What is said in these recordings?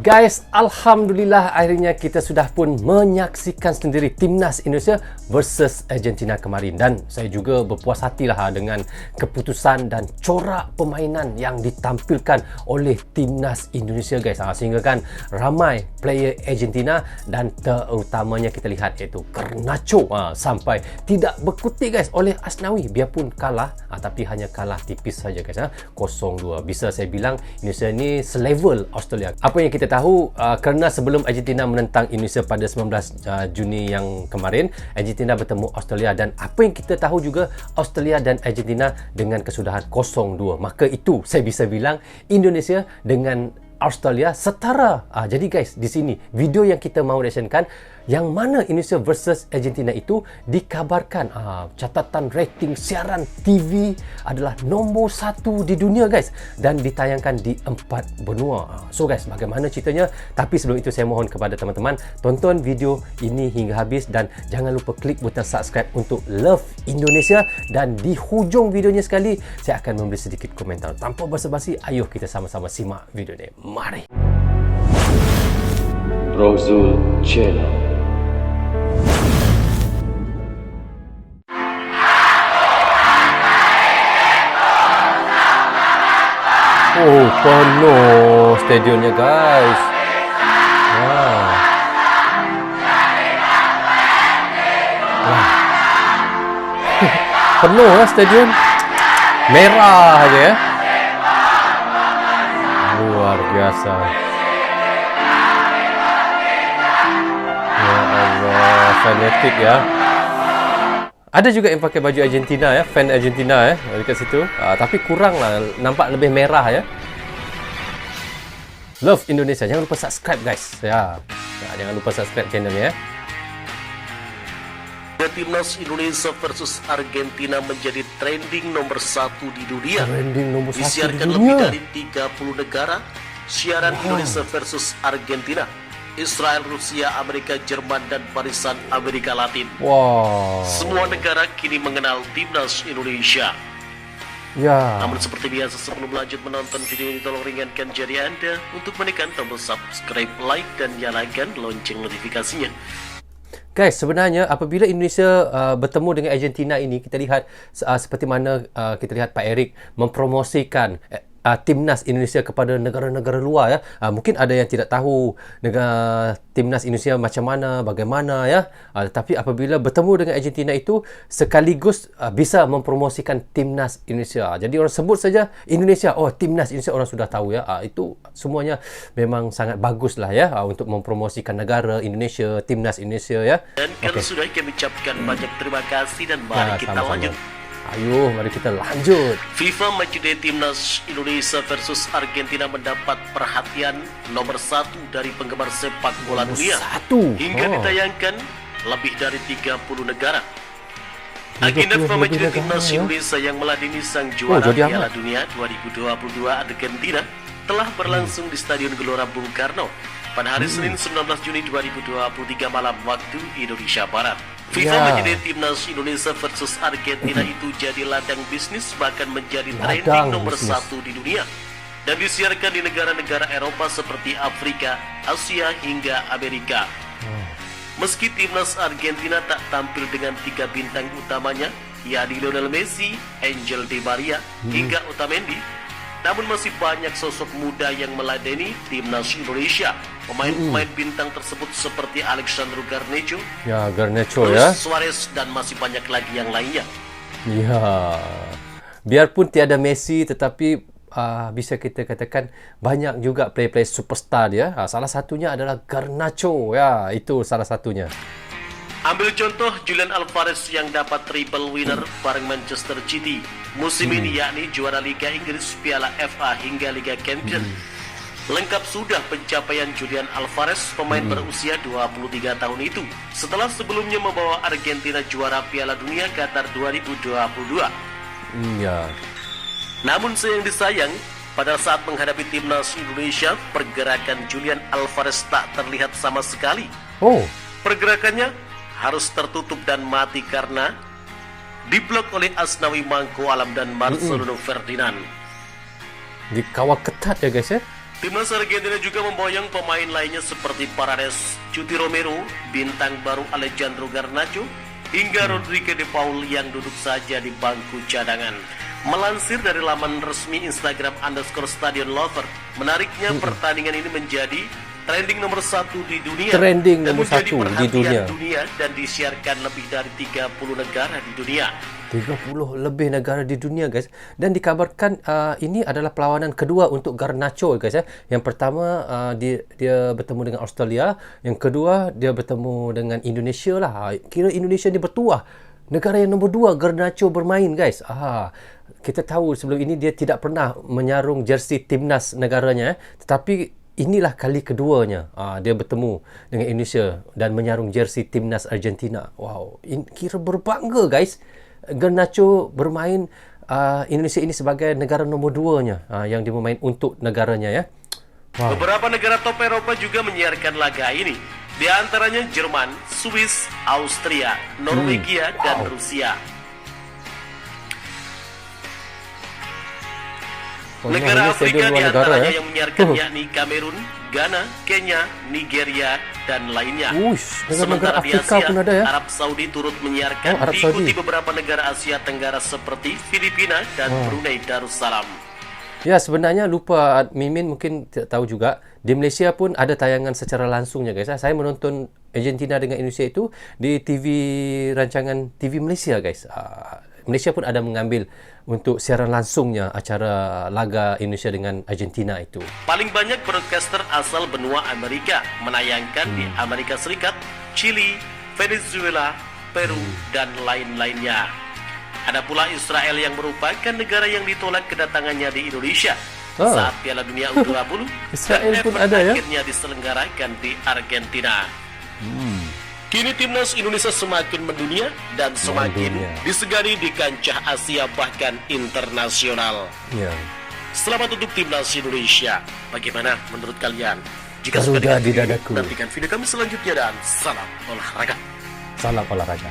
Guys, Alhamdulillah akhirnya kita sudah pun menyaksikan sendiri Timnas Indonesia versus Argentina kemarin. Dan saya juga berpuas hatilah dengan keputusan dan corak permainan yang ditampilkan oleh Timnas Indonesia guys. Sehingga kan ramai player Argentina dan terutamanya kita lihat iaitu Garnacho sampai tidak berkutik guys oleh Asnawi. Biarpun kalah tapi hanya kalah tipis saja guys. 0-2. Bisa saya bilang Indonesia ni selevel Australia. Apa yang kita tahu kerana sebelum Argentina menentang Indonesia pada 19 Juni yang kemarin, Argentina bertemu Australia, dan apa yang kita tahu juga Australia dan Argentina dengan kesudahan 0-2. Maka itu saya bisa bilang Indonesia dengan Australia setara. Jadi guys, di sini video yang kita mahu reactionkan yang mana Indonesia versus Argentina itu dikabarkan catatan rating siaran TV adalah nombor 1 di dunia guys, dan ditayangkan di 4 benua. So guys, bagaimana ceritanya? Tapi sebelum itu saya mohon kepada teman-teman tonton video ini hingga habis dan jangan lupa klik butang subscribe untuk Love Indonesia, dan di hujung videonya sekali saya akan memberi sedikit komentar. Tanpa basa-basi, ayo kita sama-sama simak video ini. Mari. Rozul Channel. Oh, penuh stadionnya guys. Wah. Penuh stadion. Merah aja ya. Luar biasa. Ya Allah, fanatik ya. Ada juga yang pakai baju Argentina ya, fan Argentina ya dekat situ. Tapi kurang lah, nampak lebih merah ya. Love Indonesia, jangan lupa subscribe guys. Ya, jangan lupa subscribe channelnya ya. Timnas Indonesia versus Argentina menjadi trending nomor 1 di dunia. Trending nomor 1 di Disiarkan dunia. lebih dari 30 negara. Siaran Indonesia versus Argentina, Israel, Rusia, Amerika, Jerman, dan barisan Amerika Latin. Wow. Semua negara kini mengenal Timnas Indonesia. Ya. Namun seperti biasa, sebelum lanjut menonton video ini, tolong ringankan jari Anda untuk menekan tombol subscribe, like, dan nyalakan lonceng notifikasinya. Guys, sebenarnya apabila Indonesia bertemu dengan Argentina ini, kita lihat seperti mana kita lihat Pak Erick mempromosikan Timnas Indonesia kepada negara-negara luar ya. Mungkin ada yang tidak tahu negara Timnas Indonesia macam mana, bagaimana ya. Tapi apabila bertemu dengan Argentina itu sekaligus bisa mempromosikan Timnas Indonesia. Jadi orang sebut saja Indonesia, oh Timnas Indonesia, orang sudah tahu ya. Itu semuanya memang sangat baguslah ya untuk mempromosikan negara Indonesia, Timnas Indonesia ya. Dan kalau sudah, kami ucapkan banyak terima kasih dan mari kita sama-sama. lanjut. Ayo, mari kita lanjut. FIFA Matchday Timnas Indonesia versus Argentina mendapat perhatian nomor 1 dari penggemar sepak bola dunia. Hingga ditayangkan lebih dari 30 negara. Agenda FIFA Matchday Timnas Indonesia yang meladeni sang juara Piala Dunia 2022 Argentina telah berlangsung di Stadion Gelora Bung Karno pada hari Senin 19 Juni 2023 malam waktu Indonesia Barat. FIFA Matchday Timnas Indonesia versus Argentina itu jadi ladang bisnis, bahkan menjadi trending nomor 1 di dunia, dan disiarkan di negara-negara Eropa seperti Afrika, Asia, hingga Amerika. Meski Timnas Argentina tak tampil dengan 3 bintang utamanya, yakni Lionel Messi, Angel Di Maria, hingga Otamendi, namun masih banyak sosok muda yang meladeni Timnas Indonesia. Pemain-pemain bintang tersebut seperti Alexandro Garnacho, ya, Suarez, dan masih banyak lagi yang lainnya. Ya, biarpun tiada Messi, tetapi bisa kita katakan banyak juga player-player superstar ya. Salah satunya adalah Garnacho ya, itu salah satunya. Ambil contoh Julian Alvarez yang dapat triple winner bareng Manchester City musim ini, yakni juara Liga Inggris, Piala FA, hingga Liga Champions. Lengkap sudah pencapaian Julian Alvarez, pemain berusia 23 tahun itu, setelah sebelumnya membawa Argentina juara Piala Dunia Qatar 2022. Ya. Namun sayang disayang, pada saat menghadapi Timnas Indonesia, pergerakan Julian Alvarez tak terlihat sama sekali. Pergerakannya harus tertutup dan mati karena diblok oleh Asnawi Mangko Alam dan Marcelino Ferdinand. Dikawal ketat ya guys ya. Timnas Argentina juga memboyong pemain lainnya seperti Paredes, Cuti Romero, bintang baru Alejandro Garnacho, hingga Rodrigo de Paul yang duduk saja di bangku cadangan. Melansir dari laman resmi Instagram _Stadion Lover, menariknya pertandingan ini menjadi trending nomor 1 di dunia. Trending dan nomor menjadi 1 di dunia. Dan disiarkan lebih dari 30 negara di dunia. 30 lebih negara di dunia, guys. Dan dikabarkan ini adalah perlawanan kedua untuk Garnacho, guys. Yang pertama dia bertemu dengan Australia, yang kedua dia bertemu dengan Indonesia lah. Kira Indonesia ni bertuah. Negara yang nombor 2 Garnacho bermain, guys. Kita tahu sebelum ini dia tidak pernah menyarung jersey timnas negaranya, tetapi inilah kali keduanya dia bertemu dengan Indonesia dan menyarung jersey timnas Argentina. Wow, kira berbangga, guys. Garnacho bermain Indonesia ini sebagai negara nombor 2-nya yang dia bermain untuk negaranya, ya. Wow. Beberapa negara top Eropa juga menyiarkan laga ini. Di antaranya Jerman, Swiss, Austria, Norwegia, dan Rusia. Negara Afrika di antaranya yang menyiarkan yakni Kamerun, Ghana, Kenya, Nigeria, dan lainnya. Sementara di Asia, pun ada, ya? Arab Saudi turut menyiarkan, diikuti beberapa negara Asia Tenggara seperti Filipina dan Brunei Darussalam. Ya, sebenarnya lupa Mimin mungkin tidak tahu juga, di Malaysia pun ada tayangan secara langsungnya, guys. Saya menonton Argentina dengan Indonesia itu di TV rancangan TV Malaysia, guys. Malaysia pun ada mengambil untuk siaran langsungnya acara laga Indonesia dengan Argentina itu. Paling banyak broadcaster asal benua Amerika menayangkan di Amerika Serikat, Chili, Venezuela, Peru, dan lain-lainnya. Ada pula Israel yang merupakan negara yang ditolak kedatangannya di Indonesia saat Piala Dunia U20 Israel pun ada, ya? Akhirnya diselenggarakan di Argentina. Kini timnas Indonesia semakin mendunia dan semakin disegani di kancah Asia bahkan internasional. Selamat untuk timnas Indonesia. Bagaimana menurut kalian? Jika suka dengan video ini, nantikan video kami selanjutnya dan salam olahraga. Salam olahraga.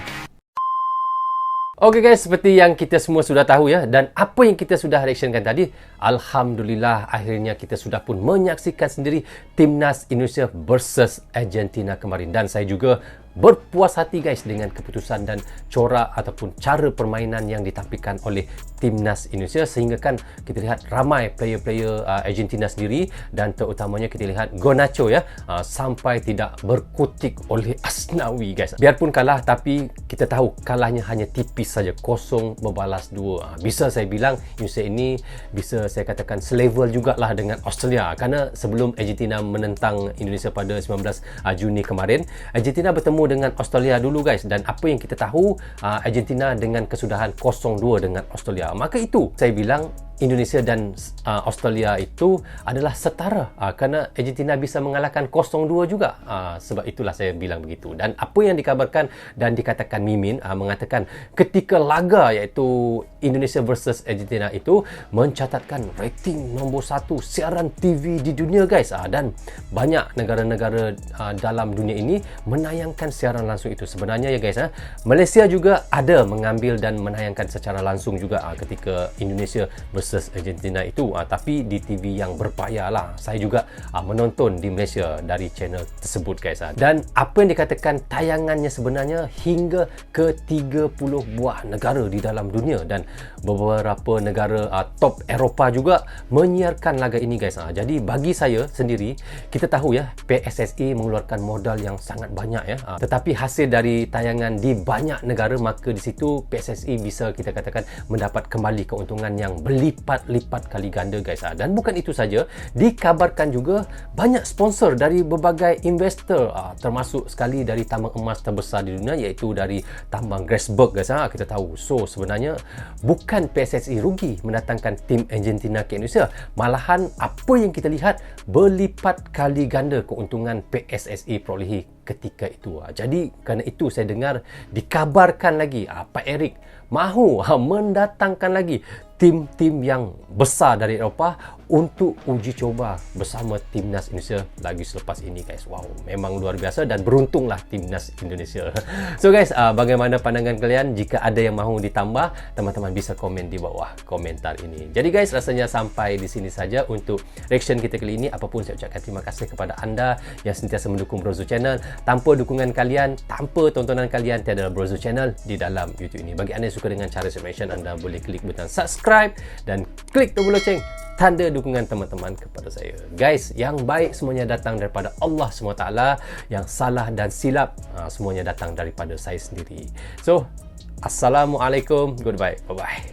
Oke, guys, seperti yang kita semua sudah tahu, ya, dan apa yang kita sudah reactionkan tadi, alhamdulillah akhirnya kita sudah pun menyaksikan sendiri timnas Indonesia versus Argentina kemarin, dan saya juga berpuas hati, guys, dengan keputusan dan corak ataupun cara permainan yang ditampilkan oleh timnas Indonesia, sehingga kan kita lihat ramai player-player Argentina sendiri, dan terutamanya kita lihat Garnacho, ya, sampai tidak berkutik oleh Asnawi, guys. Biarpun kalah, tapi kita tahu kalahnya hanya tipis saja, 0 berbalas 2. Bisa saya bilang Indonesia ini bisa saya katakan selevel jugalah dengan Australia, kerana sebelum Argentina menentang Indonesia pada 19 Juni kemarin, Argentina bertemu dengan Australia dulu, guys, dan apa yang kita tahu, Argentina dengan kesudahan 0-2 dengan Australia. Maka itu saya bilang Indonesia dan Australia itu adalah setara, kerana Argentina bisa mengalahkan 0-2 juga. Sebab itulah saya bilang begitu. Dan apa yang dikabarkan dan dikatakan Mimin, mengatakan ketika laga iaitu Indonesia versus Argentina itu mencatatkan rating nombor 1 siaran TV di dunia, guys. Dan banyak negara-negara dalam dunia ini menayangkan siaran langsung itu. Sebenarnya, ya, guys, Malaysia juga ada mengambil dan menayangkan secara langsung juga ketika Indonesia versus Argentina itu, tapi di TV yang berpayah lah. Saya juga menonton di Malaysia dari channel tersebut, guys. Dan apa yang dikatakan tayangannya sebenarnya hingga ke 30 buah negara di dalam dunia, dan beberapa negara top Eropah juga menyiarkan laga ini, guys. Jadi bagi saya sendiri, kita tahu, ya, PSSI mengeluarkan modal yang sangat banyak, ya, tetapi hasil dari tayangan di banyak negara, maka di situ PSSI bisa kita katakan mendapat kembali keuntungan yang berlipat-lipat kali ganda, guys. Dan bukan itu saja, dikabarkan juga banyak sponsor dari berbagai investor, termasuk sekali dari tambang emas terbesar di dunia, iaitu dari tambang Grasberg, guys. Kita tahu. So sebenarnya bukan PSSI rugi mendatangkan tim Argentina ke Indonesia, malahan apa yang kita lihat berlipat kali ganda keuntungan PSSI perolehi ketika itu. Jadi kerana itu saya dengar dikabarkan lagi Pak Eric mahu mendatangkan lagi tim-tim yang besar dari Eropah untuk uji coba bersama Timnas Indonesia lagi selepas ini, guys. Wow, memang luar biasa dan beruntunglah Timnas Indonesia. So guys, bagaimana pandangan kalian? Jika ada yang mahu ditambah, teman-teman bisa komen di bawah komentar ini. Jadi guys, rasanya sampai di sini saja untuk reaction kita kali ini. Apapun, saya ucapkan terima kasih kepada anda yang sentiasa mendukung Brozo Channel. Tanpa dukungan kalian, tanpa tontonan kalian, tiada Brozo Channel di dalam YouTube ini. Bagi anda yang suka dengan cara saya mention, anda boleh klik butang subscribe dan klik tombol loceng, tanda dukungan teman-teman kepada saya. Guys, yang baik semuanya datang daripada Allah SWT, yang salah dan silap semuanya datang daripada saya sendiri. So, Assalamualaikum, goodbye, bye-bye.